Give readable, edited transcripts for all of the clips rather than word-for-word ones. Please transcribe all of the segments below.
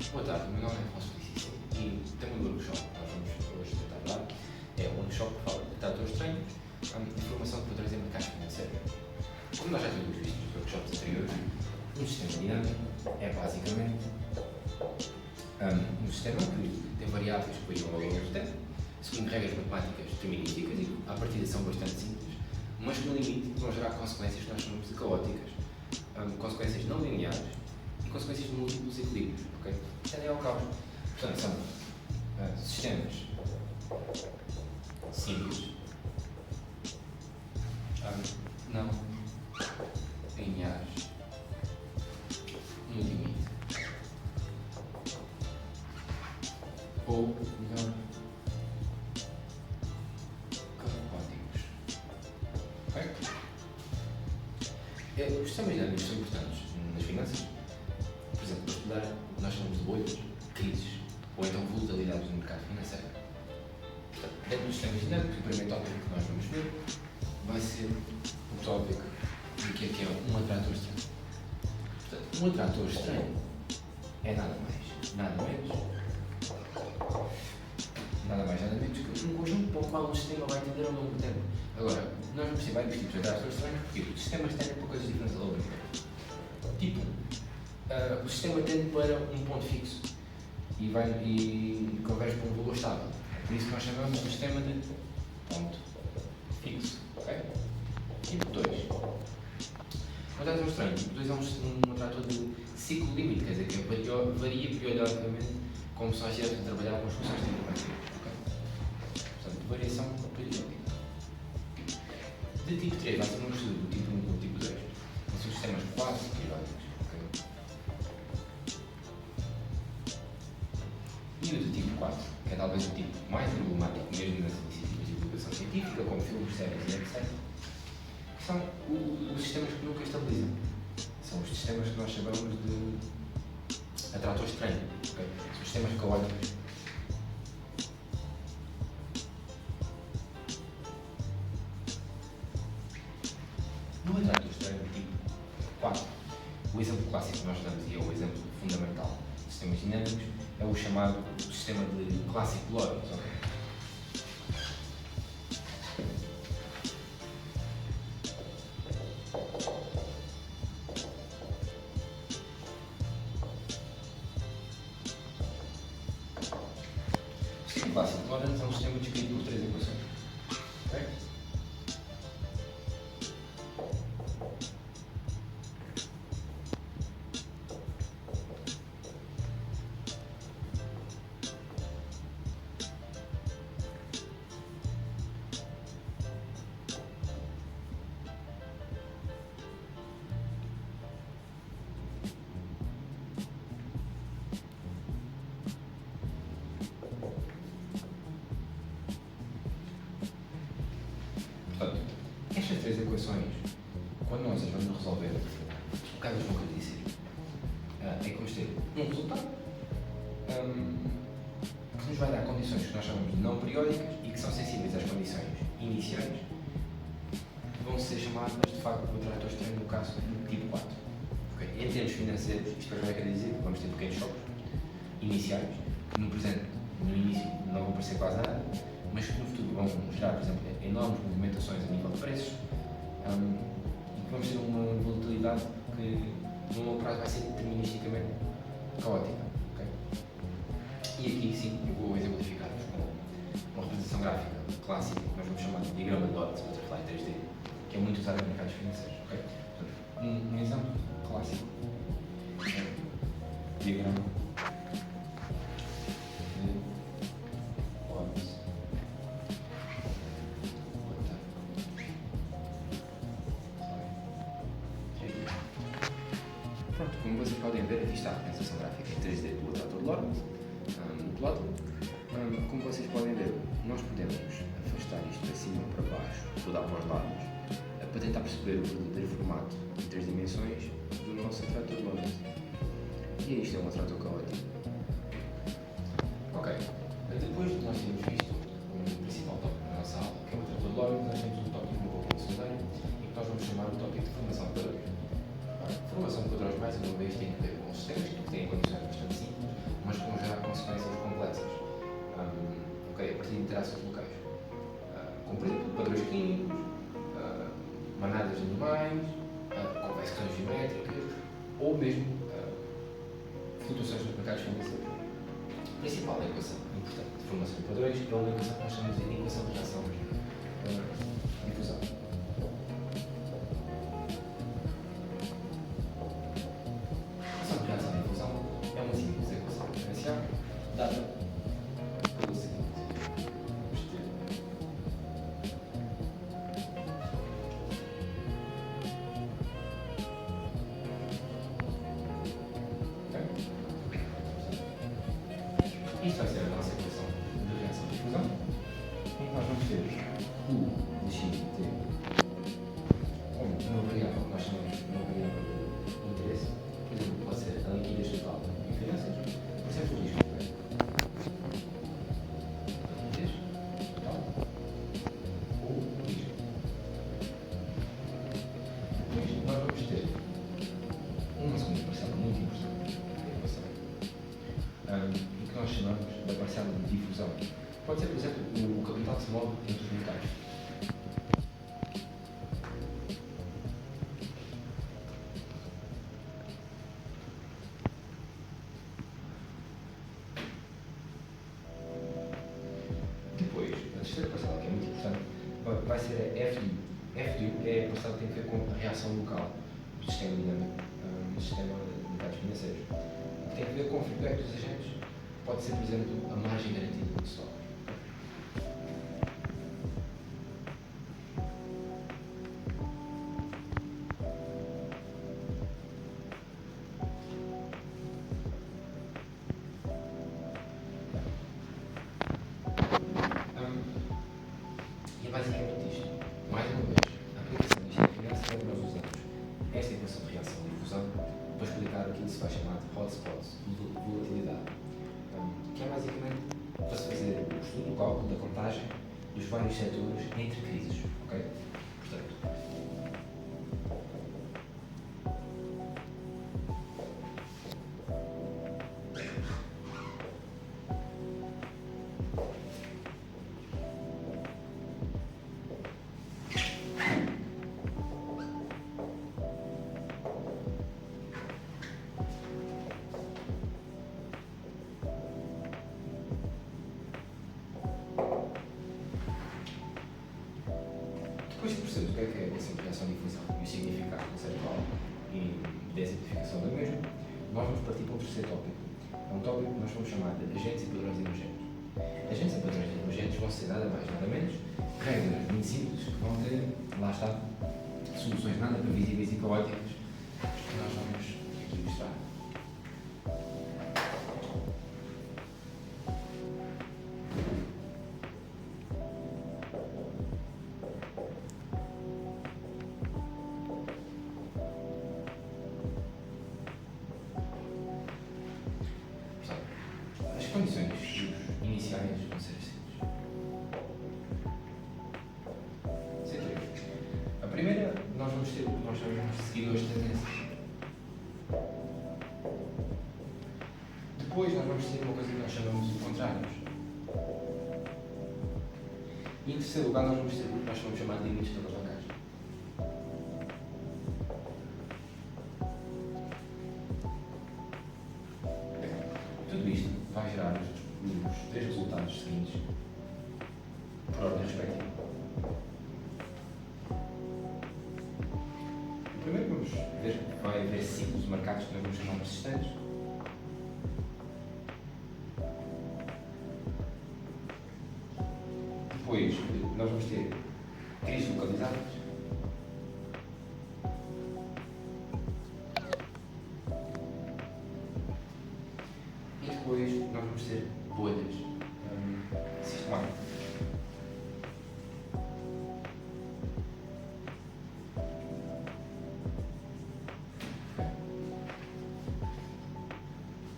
Boa tarde, o meu nome é Afonso Felicíssimo e temos um workshop que nós vamos hoje tentar dar. É um workshop que fala de tratores estranhos, informação que vou trazer mercado financeiro. Como nós já tínhamos visto nos workshops anteriores, um sistema dinâmico é basicamente um sistema que tem variáveis que variam ao longo do tempo, segundo regras matemáticas determinísticas e à partida são bastante simples, mas que no limite vão gerar consequências que nós chamamos de caóticas, consequências não lineares e consequências de múltiplos equilíbrios, ok? Tendem ao caos. Portanto, são sistemas simples, não lineares, no limite, ou melhor, caóticos. Ok? Os sistemas dinâmicos são importantes nas finanças, por exemplo, para estudar o que nós chamamos de bolhas, crises ou então volatilidades no mercado financeiro. Portanto, dentro dos sistemas dinâmicos, o primeiro tópico que nós vamos ver vai ser o tópico do que é um atrator estranho. Portanto, um atrator estranho é nada mais, nada menos que um conjunto para o qual o sistema vai tender ao longo do tempo. Agora, nós vamos ter vários tipos de atratores estranhos porque os sistemas tendem para coisas diferentes ao longo do tempo. Tipo, o sistema tende para um ponto fixo e converge para um valor estável. É por isso que nós chamamos de sistema de ponto fixo. Okay? Tipo 2. Um atrator estranho. Tipo 2 é um atrator de ciclo limite, quer dizer que varia periodicamente como são as diretas a trabalhar com as funções trigonométricas. Okay? Portanto, variação periódica. De tipo 3, vai ser um estudo do tipo 1 e do tipo 2. São sistemas quase periódicos. Okay? E o do tipo 4, que é talvez o tipo mais emblemático mesmo nas iniciativas de divulgação científica, como filmes, séries e etc., são os sistemas que nunca estabilizam. São os sistemas que nós chamamos de atrator estranho. Okay? São sistemas caóticos. No atrator estranho tipo 4, o exemplo clássico que nós damos e é o exemplo fundamental de sistemas dinâmicos é o chamado sistema de Classic Lorenz. Okay? O sistema Classic Lorenz é um sistema descrito por 3 equações. Okay? Portanto, estas 3 equações, quando nós as vamos resolver, o que elas vão querer dizer é que vamos ter um resultado que nos vai dar condições que nós chamamos de não periódicas e que são sensíveis às condições iniciais, que vão ser chamadas de facto de atrator estranho no caso do tipo 4. Okay? Em termos financeiros, isto vai querer dizer que vamos ter pequenos choques iniciais, que no presente, no início, não vão parecer quase nada, mas que no futuro vão gerar, por exemplo, enormes movimentações a nível de preços e que vamos ter uma volatilidade que no longo prazo vai ser deterministicamente caótica. Okay? E aqui sim eu vou exemplificar-vos com uma representação gráfica clássica que nós vamos chamar de diagrama de Dodds Butterfly 3D, que é muito usado em mercados financeiros. Okay? Portanto, um exemplo clássico é diagrama como vocês podem ver, aqui está a representação gráfica em 3D do atrator Lorenz, do lado. Como vocês podem ver, nós podemos afastar isto para cima ou para baixo, rodar para os lados, para tentar perceber o verdadeiro formato em 3 dimensões do nosso atrator Lorenz. E isto é um atrator caótico. Ok, depois de nós termos visto o principal tópico da nossa aula, que é o atrator Lorenz, nós temos um tópico um pouco secundário e que nós vamos chamar o tópico de formação de padrões. Formação de padrões, mais uma vez, tem a ver com sistemas que têm condições bastante simples, tudo mais, conversões geométricas, ou mesmo flutuações nos mercados financeiros. A principal equação importante de formação de padrões é uma equação que nós chamamos de equação de reação difusão. A equação de reação difusão é uma simples equação diferencial dada pelo seguinte. Isto vai ser a nossa equação de reação de difusão, em que nós vamos ter U de x de t como uma variável que nós chamamos de uma variável de interesse, por exemplo, pode ser a liquidez total em finanças, por exemplo, o risco. Liquidez total ou risco. Depois nós vamos ter uma segunda parcela muito importante da equação, e que nós chamamos da parcela de difusão. Pode ser, por exemplo, o capital que se move entre os mercados. Depois, a terceira parcela, que é muito importante, vai ser a F de U. F de U é a parcela que tem a ver com a reação local do sistema dinâmico, do sistema de mercados financeiros. Tem a ver com o feedback dos agentes. Pode ser, por exemplo, a margem garantida do estoque. E é basicamente isto. Mais uma vez, a aplicação disto em finanças é que nós usamos esta equação de reação de difusão para explicar aquilo que se vai chamar de hotspots, de volatilidade, que é basicamente para se fazer o estudo, o cálculo da contagem dos vários setores entre crises. Ok? Portanto, depois de perceber o que é essa reação de difusão e o significado conceptual e da exemplificação da mesma, nós vamos partir para um terceiro tópico. É um tópico que nós vamos chamar de agentes e padrões emergentes. Agentes e padrões emergentes vão ser nada mais, nada menos, regras muito simples que vão ter, lá está, soluções nada previsíveis e caóticas que nós vamos aqui ilustrar. As condições iniciais vão ser simples. A primeira, nós vamos seguir duas tendências. Depois, nós vamos ter uma coisa que nós chamamos de contrários. E em terceiro lugar, nós vamos ter o que nós vamos chamar de limites de alavancagem. Tudo isto vai gerar os três resultados seguintes por ordem respectiva. Primeiro vamos ver que vai haver ciclos marcados que nós vamos chamar de persistentes. Depois nós vamos ter crises localizadas. E depois nós vamos ter bolhas sistemáticas.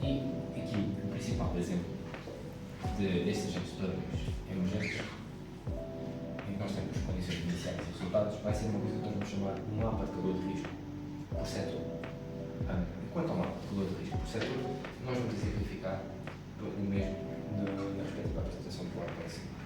E aqui o principal exemplo destes agentes padrões emergentes, em que nós temos condições iniciais e resultados, vai ser uma coisa que nós vamos chamar de um mapa de calor de risco por setor. Quanto ao mapa de calor de risco por setor, nós vamos exemplificar o mesmo na respectiva apresentação do PowerPoint.